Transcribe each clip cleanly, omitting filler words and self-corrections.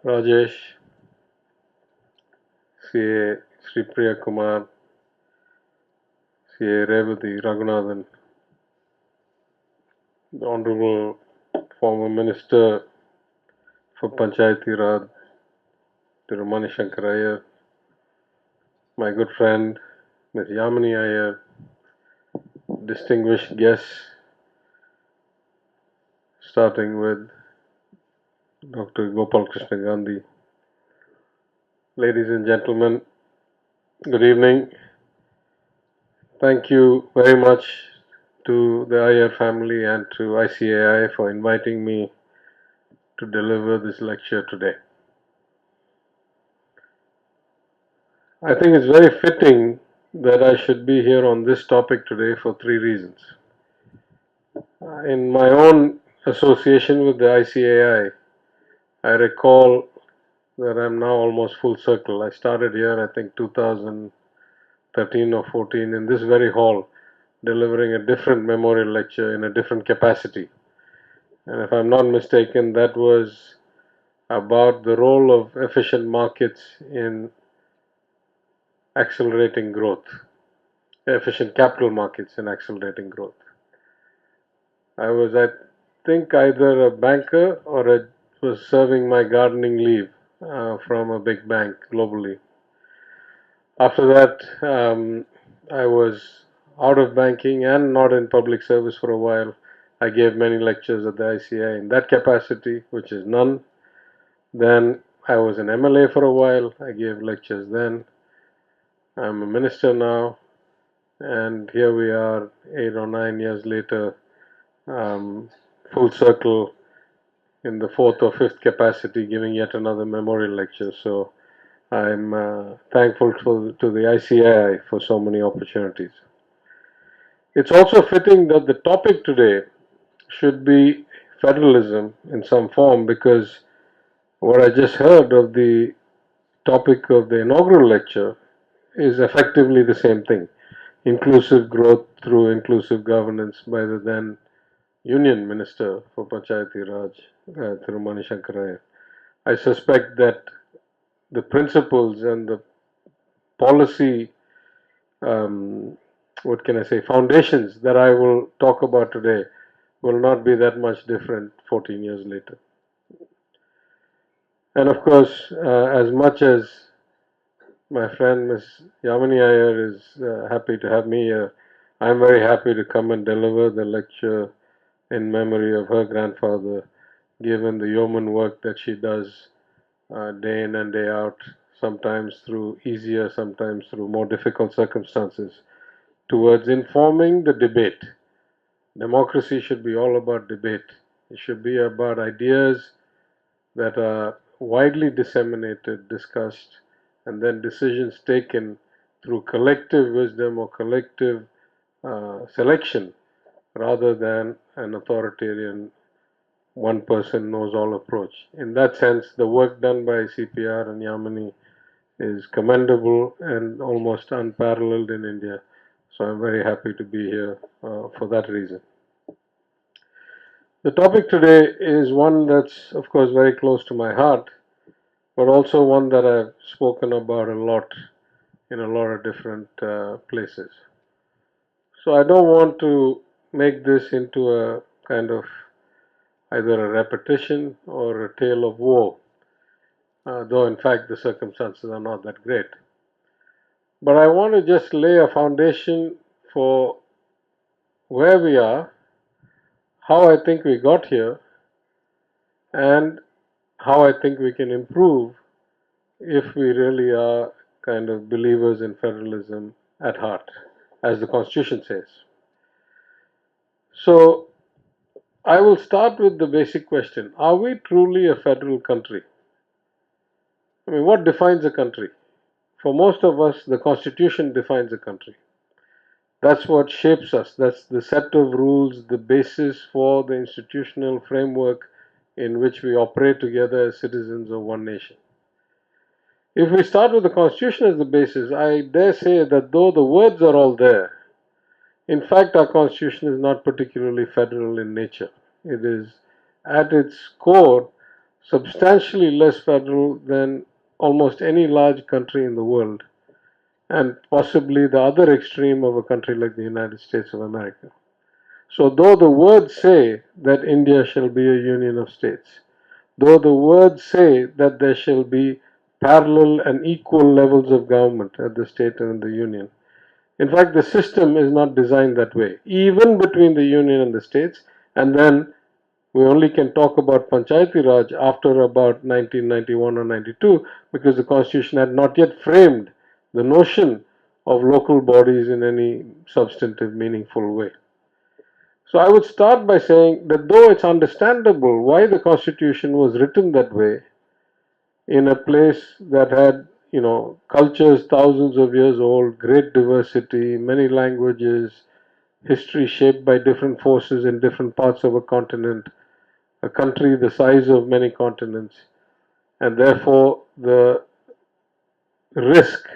Rajesh, CA Sri Priya Kumar, CA Revati Raghunathan, the Honorable former Minister for Panchayati Raj, Mani Shankar Aiyar, my good friend Ms. Yamini Aiyar, distinguished guests, starting with Dr. Gopal Krishna Gandhi. Ladies and gentlemen, good evening. Thank you very much to the Aiyar family and to ICAI for inviting me to deliver this lecture today. I think it's very fitting that I should be here on this topic today for three reasons. In my own association with the ICAI, I recall that I'm now almost full circle. I started here, I think, 2013 or 14 in this very hall, delivering a different memorial lecture in a different capacity. And if I'm not mistaken, that was about the role of efficient markets in accelerating growth, efficient capital markets in accelerating growth. I was, I think, either a banker or I was serving my gardening leave from a big bank globally. After that, I was out of banking and not in public service for a while. I gave many lectures at the ICAI in that capacity, which is none. Then I was an MLA for a while. I gave lectures then. I'm a minister now, and here we are 8 or 9 years later, full circle in the fourth or fifth capacity, giving yet another memorial lecture. So I'm thankful to the ICAI for so many opportunities. It's also fitting that the topic today should be federalism in some form, because what I just heard of the topic of the inaugural lecture is effectively the same thing: inclusive growth through inclusive governance by the then Union Minister for Panchayati Raj, Mani Shankar Aiyar. I suspect that the principles and the policy, what can I say, foundations that I will talk about today will not be that much different 14 years later. And of course, as much as my friend Ms. Yamini Aiyar is happy to have me here, I'm very happy to come and deliver the lecture in memory of her grandfather, given the yeoman work that she does day in and day out, sometimes through easier, sometimes through more difficult circumstances, towards informing the debate. Democracy should be all about debate. It should be about ideas that are widely disseminated, discussed, and then decisions taken through collective wisdom or collective selection, rather than an authoritarian one person knows all approach. In that sense, the work done by CPR and Yamini is commendable and almost unparalleled in India. So I'm very happy to be here for that reason. The topic today is one that's, of course, very close to my heart, but also one that I've spoken about a lot in a lot of different places. So I don't want to make this into a kind of either a repetition or a tale of woe, though in fact the circumstances are not that great. But I want to just lay a foundation for where we are, how I think we got here, and how I think we can improve if we really are kind of believers in federalism at heart, as the Constitution says. So I will start with the basic question: are we truly a federal country? I mean, what defines a country? For most of us, the Constitution defines a country. That's what shapes us. That's the set of rules, the basis for the institutional framework in which we operate together as citizens of one nation. If we start with the Constitution as the basis, I dare say that though the words are all there, in fact, our Constitution is not particularly federal in nature. It is, at its core, substantially less federal than almost any large country in the world, and possibly the other extreme of a country like the United States of America. So, though the words say that India shall be a union of states, though the words say that there shall be parallel and equal levels of government at the state and the union, in fact, the system is not designed that way, even between the union and the states, and then we only can talk about Panchayati Raj after about 1991 or 92 because the constitution had not yet framed the notion of local bodies in any substantive, meaningful way. So I would start by saying that though it's understandable why the constitution was written that way in a place that had, cultures thousands of years old, great diversity, many languages, history shaped by different forces in different parts of a continent, a country the size of many continents, and therefore the risk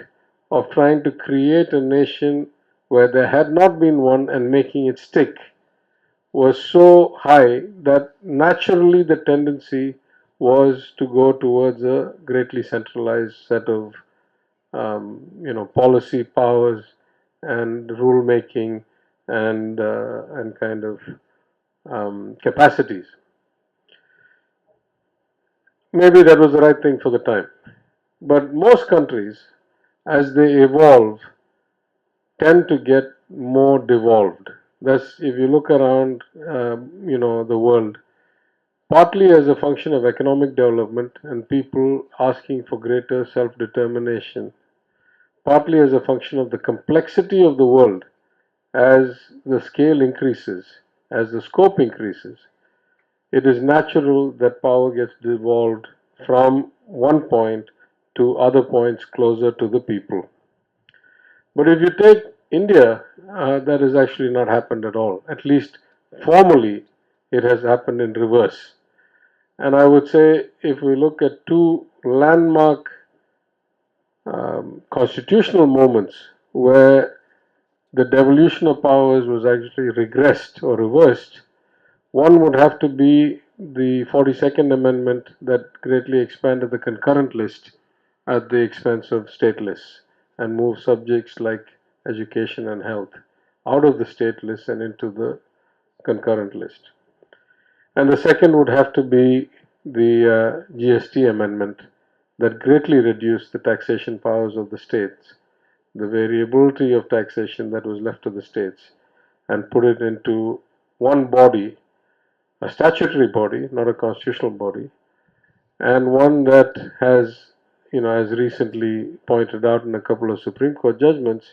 of trying to create a nation where there had not been one and making it stick was so high that naturally the tendency was to go towards a greatly centralized set of policy powers and rule making and kind of capacities. Maybe that was the right thing for the time. But most countries, as they evolve, tend to get more devolved. Thus, if you look around, the world, partly as a function of economic development and people asking for greater self-determination, partly as a function of the complexity of the world as the scale increases, as the scope increases, it is natural that power gets devolved from one point to other points closer to the people. But if you take India, that has actually not happened at all. At least formally, it has happened in reverse. And I would say if we look at two landmark constitutional moments where the devolution of powers was actually regressed or reversed, one would have to be the 42nd Amendment that greatly expanded the concurrent list at the expense of state lists and moved subjects like education and health out of the state list and into the concurrent list. And the second would have to be the GST amendment that greatly reduced the taxation powers of the states, the variability of taxation that was left to the states, and put it into one body, a statutory body, not a constitutional body, and one that has, as recently pointed out in a couple of Supreme Court judgments,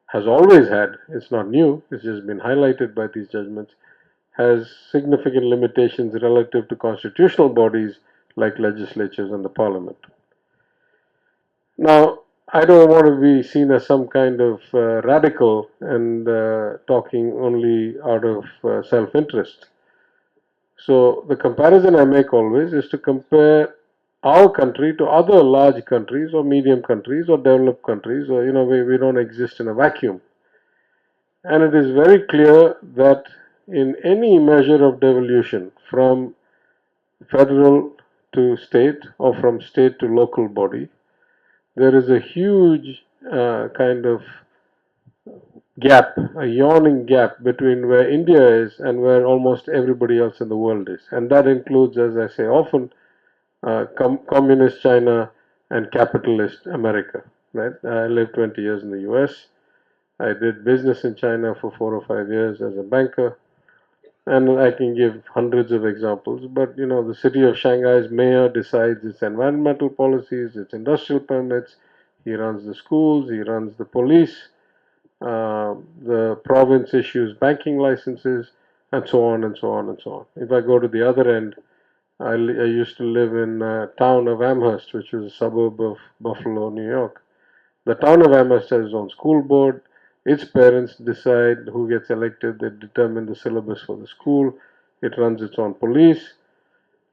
has always had, it's not new, it's just been highlighted by these judgments, has significant limitations relative to constitutional bodies like legislatures and the parliament. Now, I don't want to be seen as some kind of radical and talking only out of self interest. So, the comparison I make always is to compare our country to other large countries or medium countries or developed countries, or we don't exist in a vacuum. And it is very clear that in any measure of devolution from federal to state or from state to local body, there is a huge kind of gap, a yawning gap between where India is and where almost everybody else in the world is. And that includes, as I say often, communist China and capitalist America. Right? I lived 20 years in the US. I did business in China for 4 or 5 years as a banker. And I can give hundreds of examples, but the city of Shanghai's mayor decides its environmental policies, its industrial permits, he runs the schools, he runs the police, the province issues banking licenses, and so on and so on and so on. If I go to the other end, I used to live in the town of Amherst, which is a suburb of Buffalo, New York. The town of Amherst has its own school board. Its parents decide who gets elected. They determine the syllabus for the school. It runs its own police.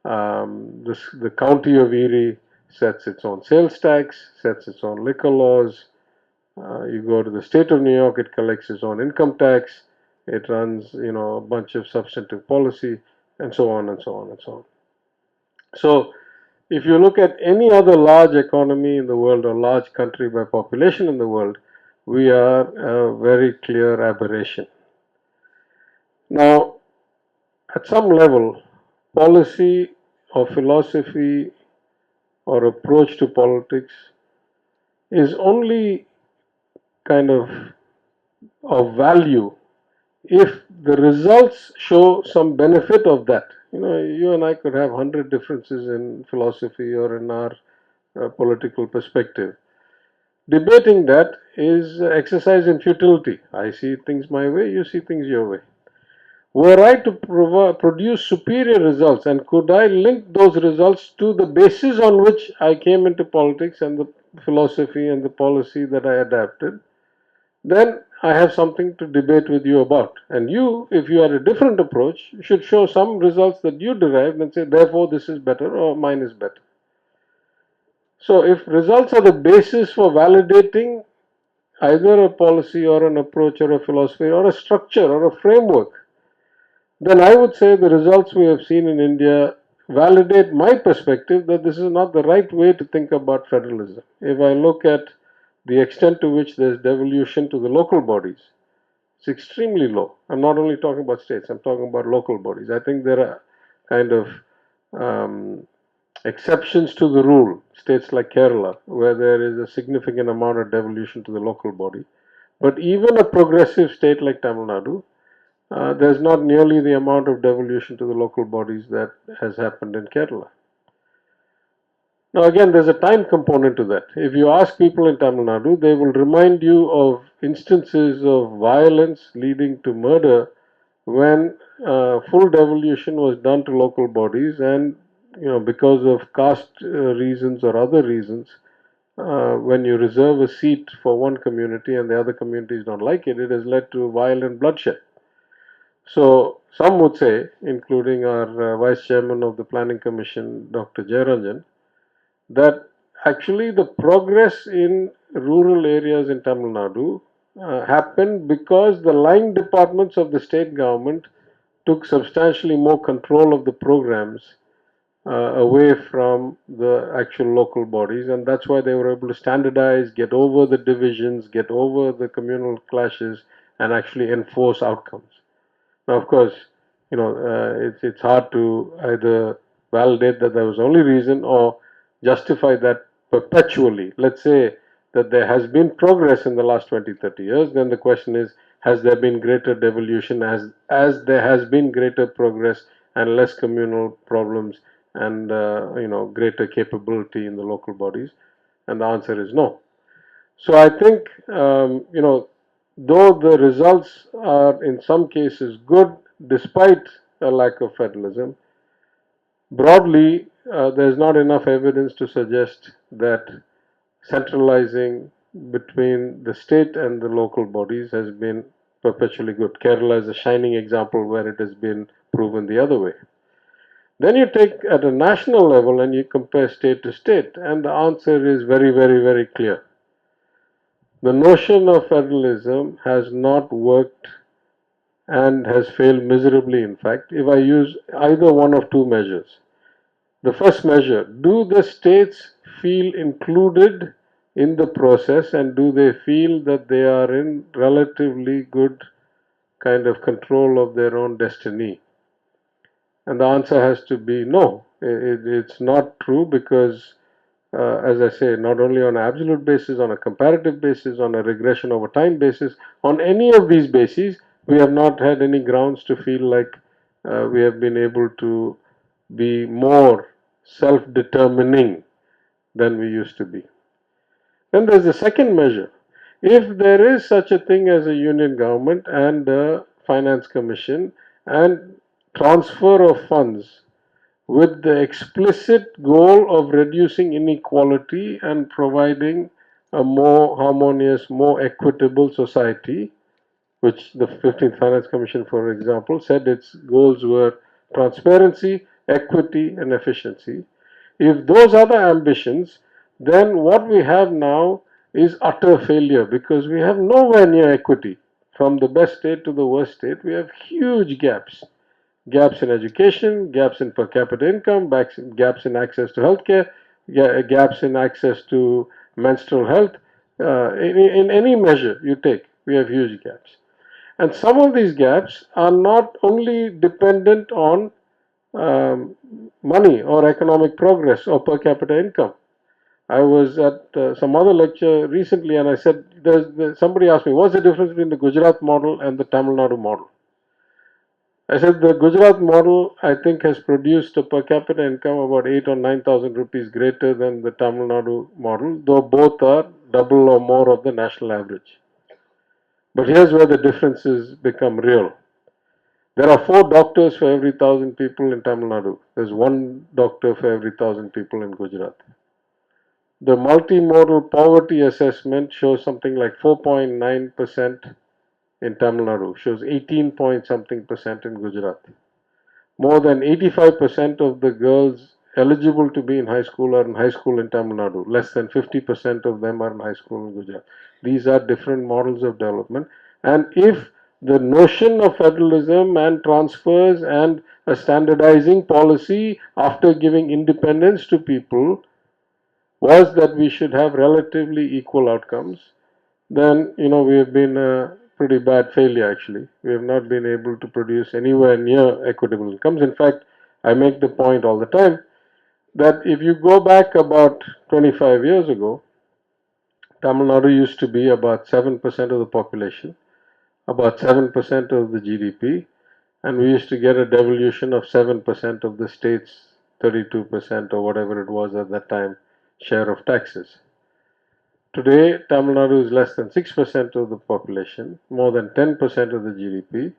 The county of Erie sets its own sales tax, sets its own liquor laws. You go to the state of New York, it collects its own income tax. It runs, a bunch of substantive policy, and so on and so on and so on. So If you look at any other large economy in the world or large country by population in the world, we are a very clear aberration. Now, at some level, policy or philosophy or approach to politics is only kind of value if the results show some benefit of that. You and I could have 100 differences in philosophy or in our political perspective. Debating that is exercise in futility. I see things my way, you see things your way. Were I to produce superior results, and could I link those results to the basis on which I came into politics and the philosophy and the policy that I adapted, then I have something to debate with you about. And you, if you had a different approach, should show some results that you derived and say, therefore, this is better or mine is better. So, if results are the basis for validating either a policy or an approach or a philosophy or a structure or a framework, then I would say the results we have seen in India validate my perspective that this is not the right way to think about federalism. If I look at the extent to which there's devolution to the local bodies, it's extremely low. I'm not only talking about states, I'm talking about local bodies. I think there are kind of um, exceptions to the rule, states like Kerala, where there is a significant amount of devolution to the local body. But even a progressive state like Tamil Nadu, there's not nearly the amount of devolution to the local bodies that has happened in Kerala. Now, again, there's a time component to that. If you ask people in Tamil Nadu, they will remind you of instances of violence leading to murder when full devolution was done to local bodies, and because of caste reasons or other reasons, when you reserve a seat for one community and the other communities don't like it, it has led to violent bloodshed. So some would say, including our Vice Chairman of the Planning Commission, Dr. Jayaranjan, that actually the progress in rural areas in Tamil Nadu happened because the line departments of the state government took substantially more control of the programs away from the actual local bodies, and that's why they were able to standardize, get over the divisions, get over the communal clashes, and actually enforce outcomes. Now, of course, it's hard to either validate that there was only reason or justify that perpetually. Let's say that there has been progress in the last 20, 30 years, then the question is, has there been greater devolution as there has been greater progress and less communal problems and greater capability in the local bodies? And the answer is no. So I think though the results are in some cases good despite a lack of federalism, broadly there is not enough evidence to suggest that centralizing between the state and the local bodies has been perpetually good. Kerala is a shining example where it has been proven the other way. Then you take at a national level and you compare state to state, and the answer is very, very, very clear. The notion of federalism has not worked and has failed miserably, in fact, if I use either one of two measures. The first measure, do the states feel included in the process and do they feel that they are in relatively good kind of control of their own destiny? And the answer has to be no. It's not true because as I say, not only on an absolute basis, on a comparative basis, on a regression over time basis, on any of these bases, we have not had any grounds to feel like we have been able to be more self-determining than we used to be. Then there's the second measure. If there is such a thing as a union government and a finance commission and transfer of funds with the explicit goal of reducing inequality and providing a more harmonious, more equitable society, which the 15th Finance Commission, for example, said its goals were transparency, equity, and efficiency. If those are the ambitions, then what we have now is utter failure because we have nowhere near equity. From the best state to the worst state, we have huge gaps. gaps in education, gaps in per capita income, gaps in access to healthcare, gaps in access to menstrual health. In any measure you take, we have huge gaps. And some of these gaps are not only dependent on money or economic progress or per capita income. I was at some other lecture recently and I said, somebody asked me, what's the difference between the Gujarat model and the Tamil Nadu model? I said the Gujarat model, I think, has produced a per capita income about 8 or 9,000 rupees greater than the Tamil Nadu model, though both are double or more of the national average. But here's where the differences become real. There are 4 doctors for every 1,000 people in Tamil Nadu. There's 1 doctor for every 1,000 people in Gujarat. The multimodal poverty assessment shows something like 4.9% in Tamil Nadu, shows 18 point something percent in Gujarat. More than 85% of the girls eligible to be in high school are in high school in Tamil Nadu. Less than 50% of them are in high school in Gujarat. These are different models of development. And if the notion of federalism and transfers and a standardizing policy after giving independence to people was that we should have relatively equal outcomes, then we have been a pretty bad failure actually. We have not been able to produce anywhere near equitable incomes. In fact, I make the point all the time that if you go back about 25 years ago, Tamil Nadu used to be about 7% of the population, about 7% of the GDP, and we used to get a devolution of 7% of the state's 32% or whatever it was at that time share of taxes. Today, Tamil Nadu is less than 6% of the population, more than 10% of the GDP,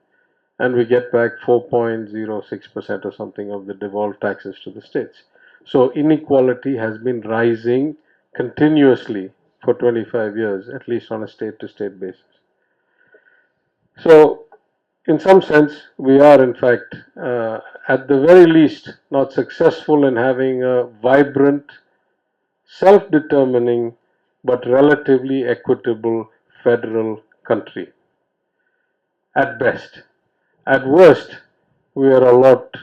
and we get back 4.06% or something of the devolved taxes to the states. So inequality has been rising continuously for 25 years, at least on a state to state basis. So, in some sense, we are in fact, at the very least, not successful in having a vibrant, self determining, but relatively equitable federal country. At best. At worst, we are a lot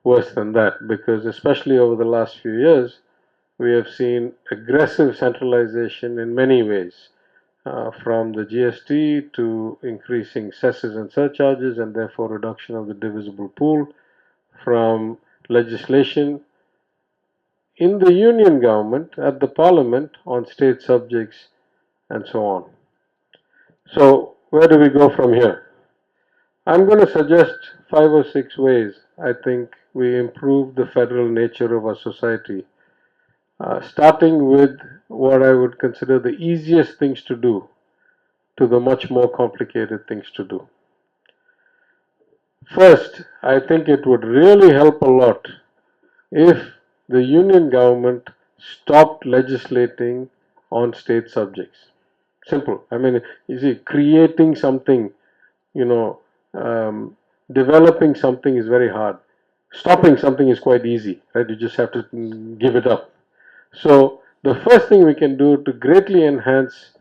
worse than that because, especially over the last few years, we have seen aggressive centralization in many ways, from the GST to increasing cesses and surcharges and therefore reduction of the divisible pool, from legislation in the union government, at the parliament, on state subjects, and so on. So, where do we go from here? I'm going to suggest 5 or 6 ways I think we improve the federal nature of our society, starting with what I would consider the easiest things to do to the much more complicated things to do. First, I think it would really help a lot if the union government stopped legislating on state subjects. Simple. I mean, you see, creating something, you know, developing something is very hard. Stopping something is quite easy, right? You just have to give it up. So, the first thing we can do to greatly enhance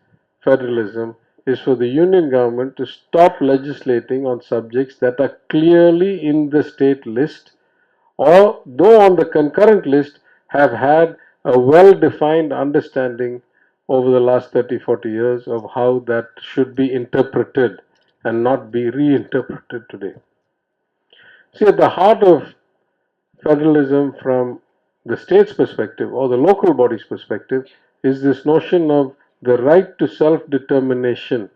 federalism is for the union government to stop legislating on subjects that are clearly in the state list, or though on the concurrent list, have had a well defined understanding over the last 30-40 years of how that should be interpreted and not be reinterpreted today. See, at the heart of federalism from the state's perspective or the local body's perspective is this notion of the right to self determination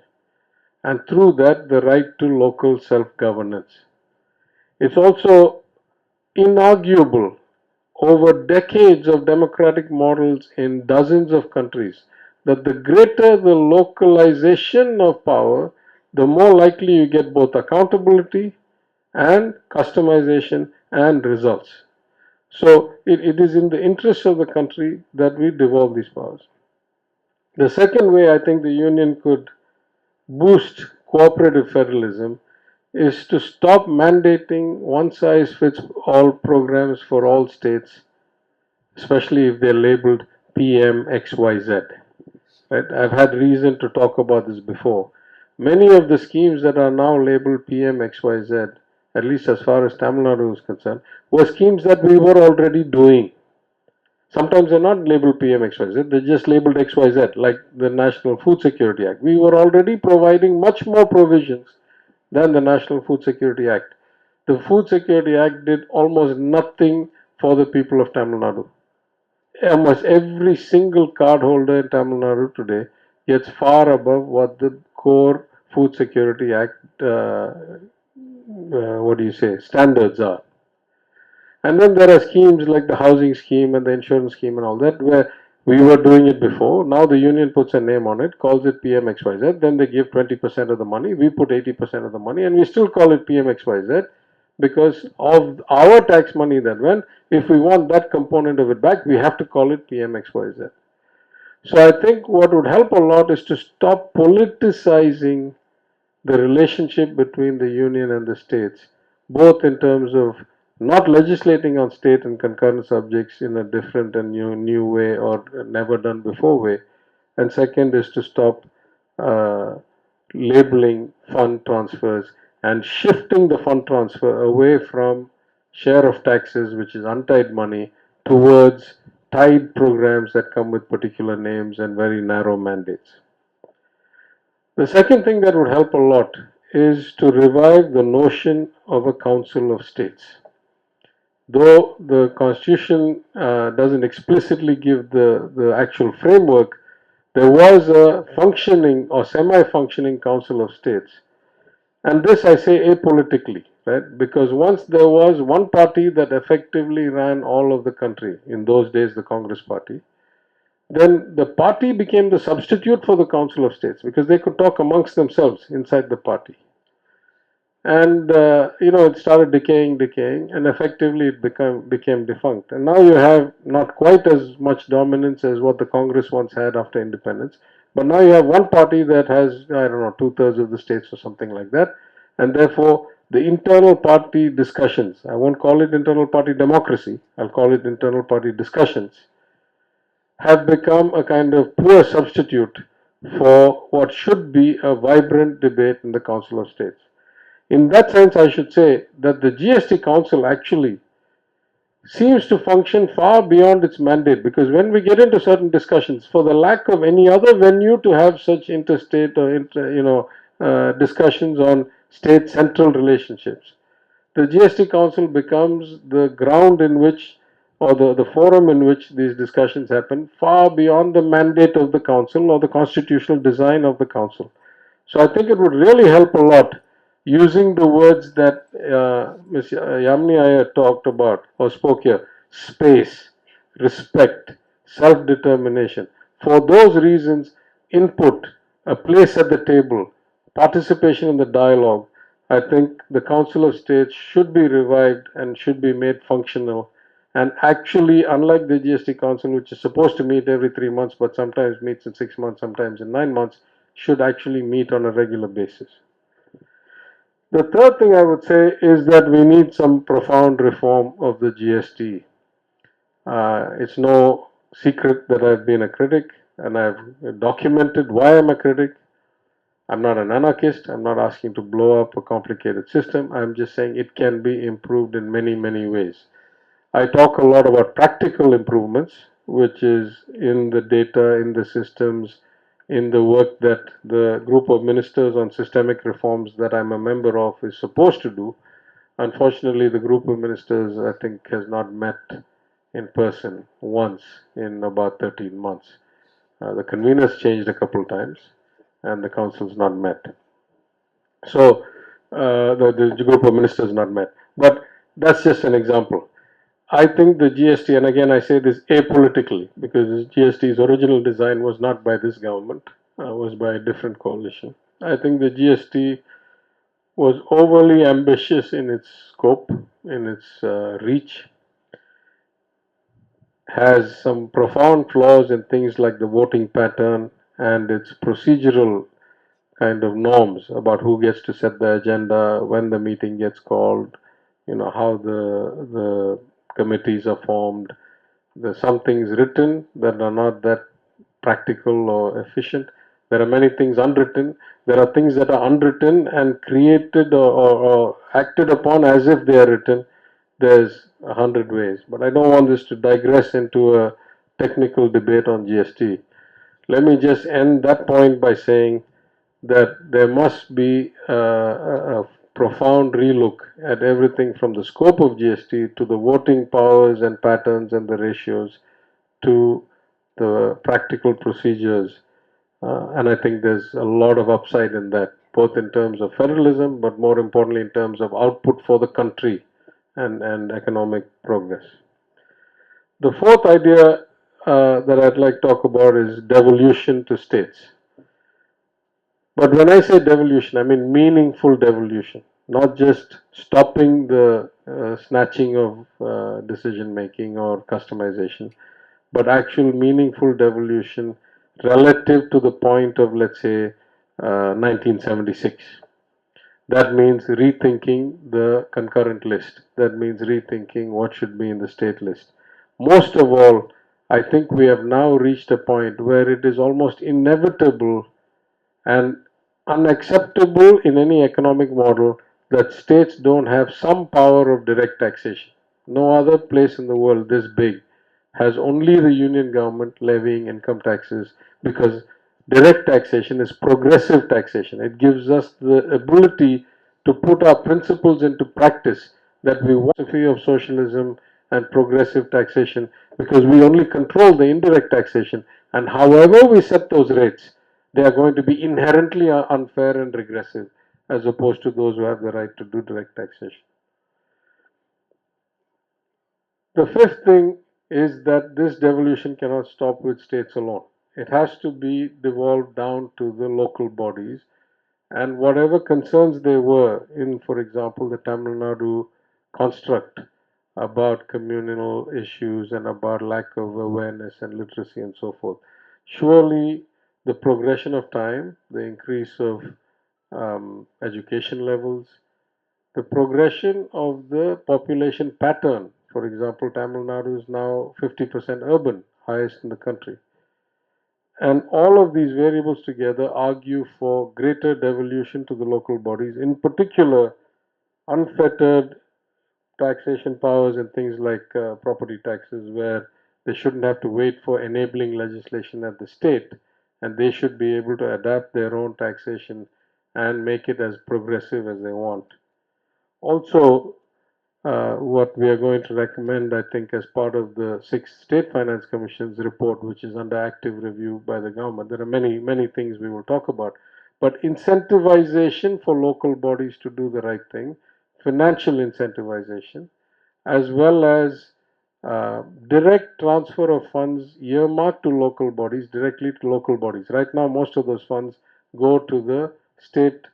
and through that the right to local self governance. It's also inarguable over decades of democratic models in dozens of countries that the greater the localization of power, the more likely you get both accountability and customization and results. So it is in the interest of the country that we devolve these powers. The second way I think the union could boost cooperative federalism is to stop mandating one size fits all programs for all states, especially if they're labeled PMXYZ. Right? I've had reason to talk about this before. Many of the schemes that are now labeled PMXYZ at least as far as Tamil Nadu is concerned, were schemes that we were already doing. Sometimes they're not labeled PMXYZ, they're just labeled XYZ, like the National Food Security Act. We were already providing much more provisions than the National Food Security Act. The Food Security Act did almost nothing for the people of Tamil Nadu. Almost every single card holder in Tamil Nadu today gets far above what the core Food Security Act, standards are. And then there are schemes like the housing scheme and the insurance scheme and all that, where we were doing it before. Now the union puts a name on it, calls it PMXYZ. Then they give 20% of the money. We put 80% of the money, and we still call it PMXYZ because of our tax money that went. If we want that component of it back, we have to call it PMXYZ. So I think what would help a lot is to stop politicizing the relationship between the union and the states, both in terms of not legislating on state and concurrent subjects in a different and new way or never done before way, and second is to stop uh, labeling fund transfers and shifting the fund transfer away from share of taxes, which is untied money, towards tied programs that come with particular names and very narrow mandates. The second thing that would help a lot is to revive the notion of a council of states. Though the constitution doesn't explicitly give the actual framework, there was a functioning or semi-functioning council of states. And this I say apolitically, right? Because once there was one party that effectively ran all of the country, in those days the Congress party, then the party became the substitute for the Council of States because they could talk amongst themselves inside the party. And it started decaying, and effectively it became defunct. And now you have not quite as much dominance as what the Congress once had after independence, but now you have one party that has, I don't know, 2/3 of the states or something like that, and therefore the internal party discussions, I won't call it internal party democracy, I'll call it internal party discussions, have become a kind of poor substitute for what should be a vibrant debate in the Council of States. In that sense, I should say that the GST Council actually seems to function far beyond its mandate, because when we get into certain discussions, for the lack of any other venue to have such interstate or discussions on state central relationships, the GST Council becomes the ground in which, or the forum in which these discussions happen, far beyond the mandate of the Council or the constitutional design of the Council. So I think it would really help a lot using the words that Ms. Yamini Aiyar talked about or spoke here: space, respect, self-determination. For those reasons, input, a place at the table, participation in the dialogue, I think the Council of States should be revived and should be made functional. And actually, unlike the GST Council, which is supposed to meet every 3 months, but sometimes meets in 6 months, sometimes in 9 months, should actually meet on a regular basis. The third thing I would say is that we need some profound reform of the GST. It's no secret that I've been a critic, and I've documented why I'm a critic. I'm not an anarchist. I'm not asking to blow up a complicated system. I'm just saying it can be improved in many, many ways. I talk a lot about practical improvements, which is in the data, in the systems, in the work that the group of ministers on systemic reforms that I'm a member of is supposed to do. Unfortunately, the group of ministers, I think, has not met in person once in about 13 months. The conveners changed a couple of times, and the council's not met. So the group of ministers not met. But that's just an example. I think the GST, and again I say this apolitically, because GST's original design was not by this government, was by a different coalition. I think the GST was overly ambitious in its scope, in its reach, has some profound flaws in things like the voting pattern and its procedural kind of norms about who gets to set the agenda, when the meeting gets called, how the committees are formed. There's some things written that are not that practical or efficient. There are many things unwritten. There are things that are unwritten and created or acted upon as if they are written. There's 100 ways. But I don't want this to digress into a technical debate on GST. Let me just end that point by saying that there must be a profound relook at everything from the scope of GST to the voting powers and patterns and the ratios to the practical procedures. And I think there's a lot of upside in that, both in terms of federalism, but more importantly, in terms of output for the country and economic progress. The fourth idea that I'd like to talk about is devolution to states. But when I say devolution, I mean meaningful devolution, not just stopping the snatching of decision making or customization, but actual meaningful devolution relative to the point of, let's say, 1976. That means rethinking the concurrent list. That means rethinking what should be in the state list. Most of all, I think we have now reached a point where it is almost inevitable and unacceptable in any economic model that states don't have some power of direct taxation. No other place in the world this big has only the union government levying income taxes, because direct taxation is progressive taxation. It gives us the ability to put our principles into practice that we want philosophy of socialism and progressive taxation, because we only control the indirect taxation, and however we set those rates, they are going to be inherently unfair and regressive as opposed to those who have the right to do direct taxation. The fifth thing is that this devolution cannot stop with states alone. It has to be devolved down to the local bodies, and whatever concerns there were in, for example, the Tamil Nadu construct about communal issues and about lack of awareness and literacy and so forth. Surely the progression of time, the increase of education levels, the progression of the population pattern. For example, Tamil Nadu is now 50% urban, highest in the country. And all of these variables together argue for greater devolution to the local bodies, in particular, unfettered taxation powers and things like property taxes, where they shouldn't have to wait for enabling legislation at the state, and they should be able to adapt their own taxation and make it as progressive as they want. Also, what we are going to recommend, I think, as part of the sixth State Finance Commission's report, which is under active review by the government. There are many, many things we will talk about, but incentivization for local bodies to do the right thing, financial incentivization, as well as direct transfer of funds earmarked to local bodies directly to local bodies. Right now, most of those funds go to the state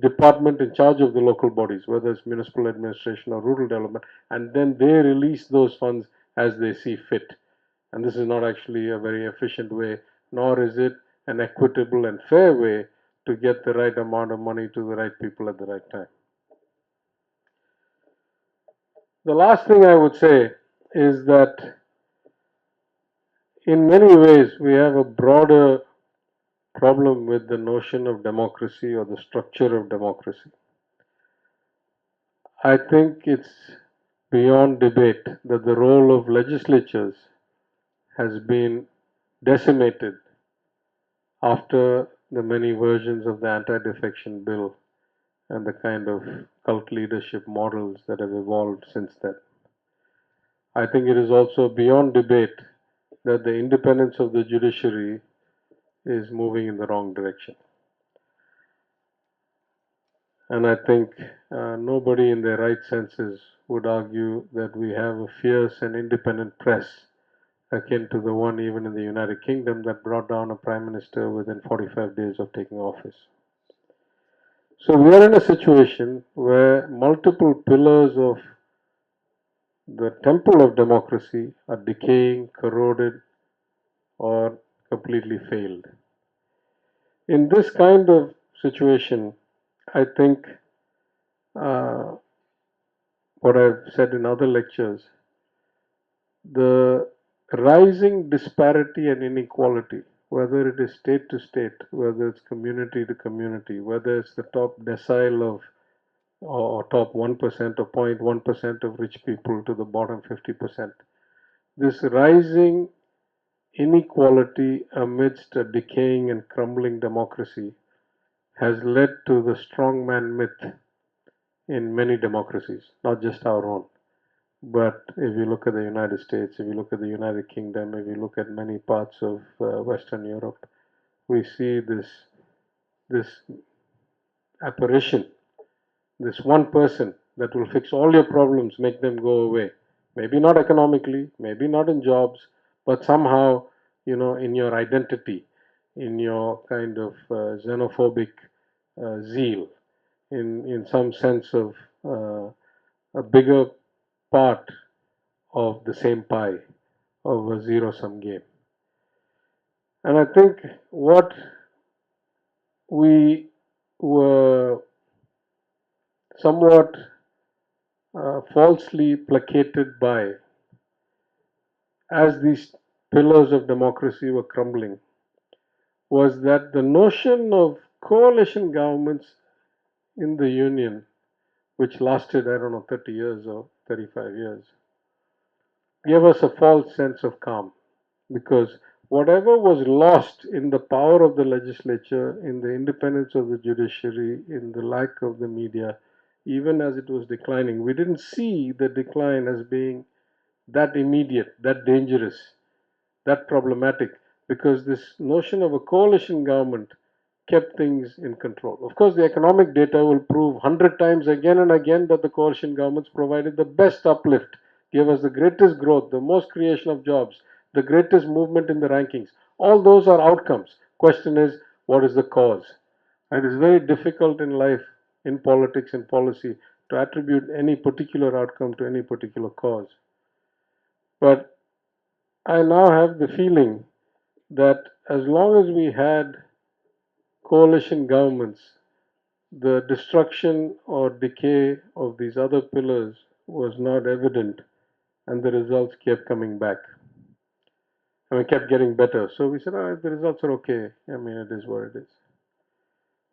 department in charge of the local bodies, whether it's municipal administration or rural development, and then they release those funds as they see fit. And this is not actually a very efficient way, nor is it an equitable and fair way to get the right amount of money to the right people at the right time. The last thing I would say is that in many ways we have a broader problem with the notion of democracy or the structure of democracy. I think it's beyond debate that the role of legislatures has been decimated after the many versions of the anti-defection bill and the kind of cult leadership models that have evolved since then. I think it is also beyond debate that the independence of the judiciary is moving in the wrong direction. And I think nobody in their right senses would argue that we have a fierce and independent press akin to the one even in the United Kingdom that brought down a prime minister within 45 days of taking office. So we are in a situation where multiple pillars of the temple of democracy are decaying, corroded, or completely failed. In this kind of situation, I think what I've said in other lectures, the rising disparity and inequality, whether it is state to state, whether it's community to community, whether it's the top decile of or top 1% or 0.1% of rich people to the bottom 50%. This rising inequality amidst a decaying and crumbling democracy has led to the strongman myth in many democracies, not just our own. But if you look at the United States, if you look at the United Kingdom, if you look at many parts of Western Europe, we see this apparition, this one person that will fix all your problems, make them go away. Maybe not economically, maybe not in jobs, but somehow, in your identity, in your kind of xenophobic zeal, in some sense of a bigger part of the same pie of a zero sum game. And I think what we were somewhat falsely placated by as these pillars of democracy were crumbling was that the notion of coalition governments in the Union, which lasted, I don't know, 30 years or 35 years, gave us a false sense of calm because whatever was lost in the power of the legislature, in the independence of the judiciary, in the lack of the media, even as it was declining, we didn't see the decline as being that immediate, that dangerous, that problematic, because this notion of a coalition government kept things in control. Of course, the economic data will prove 100 times again and again that the coalition governments provided the best uplift, gave us the greatest growth, the most creation of jobs, the greatest movement in the rankings. All those are outcomes. Question is, what is the cause? And it is very difficult in life, in politics and policy, to attribute any particular outcome to any particular cause. But I now have the feeling that as long as we had coalition governments, the destruction or decay of these other pillars was not evident, and the results kept coming back. And we kept getting better. So we said, the results are okay. I mean, it is what it is.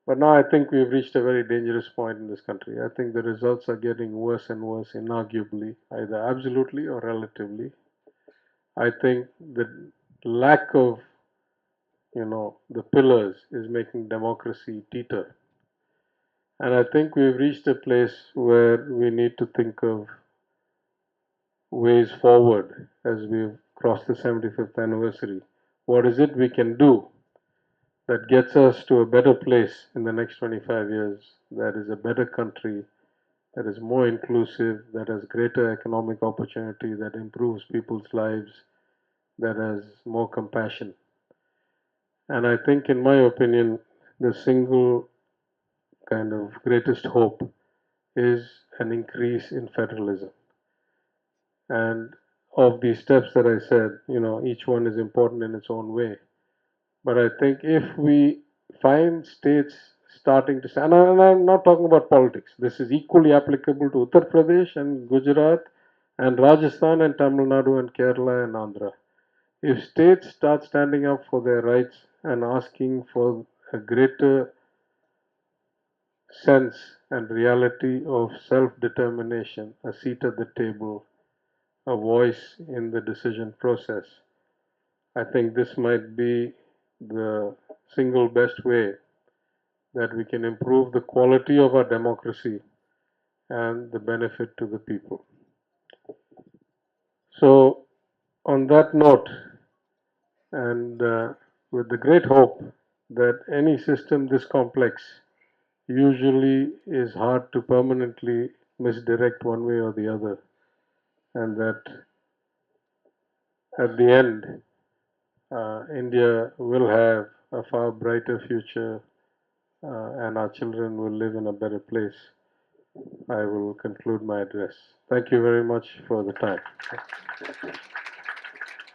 But now I think we've reached a very dangerous point in this country. I think the results are getting worse and worse, inarguably, either absolutely or relatively. I think the lack of, the pillars is making democracy teeter. And I think we've reached a place where we need to think of ways forward as we've crossed the 75th anniversary. What is it we can do that gets us to a better place in the next 25 years, that is a better country, that is more inclusive, that has greater economic opportunity, that improves people's lives, that has more compassion? And I think, in my opinion, the single kind of greatest hope is an increase in federalism. And of these steps that I said, each one is important in its own way. But I think if we find states starting to, and I'm not talking about politics, this is equally applicable to Uttar Pradesh and Gujarat and Rajasthan and Tamil Nadu and Kerala and Andhra. If states start standing up for their rights and asking for a greater sense and reality of self-determination, a seat at the table, a voice in the decision process, I think this might be the single best way that we can improve the quality of our democracy and the benefit to the people. So, on that note, and with the great hope that any system this complex usually is hard to permanently misdirect one way or the other, and that at the end, India will have a far brighter future and our children will live in a better place. I will conclude my address. Thank you very much for the time.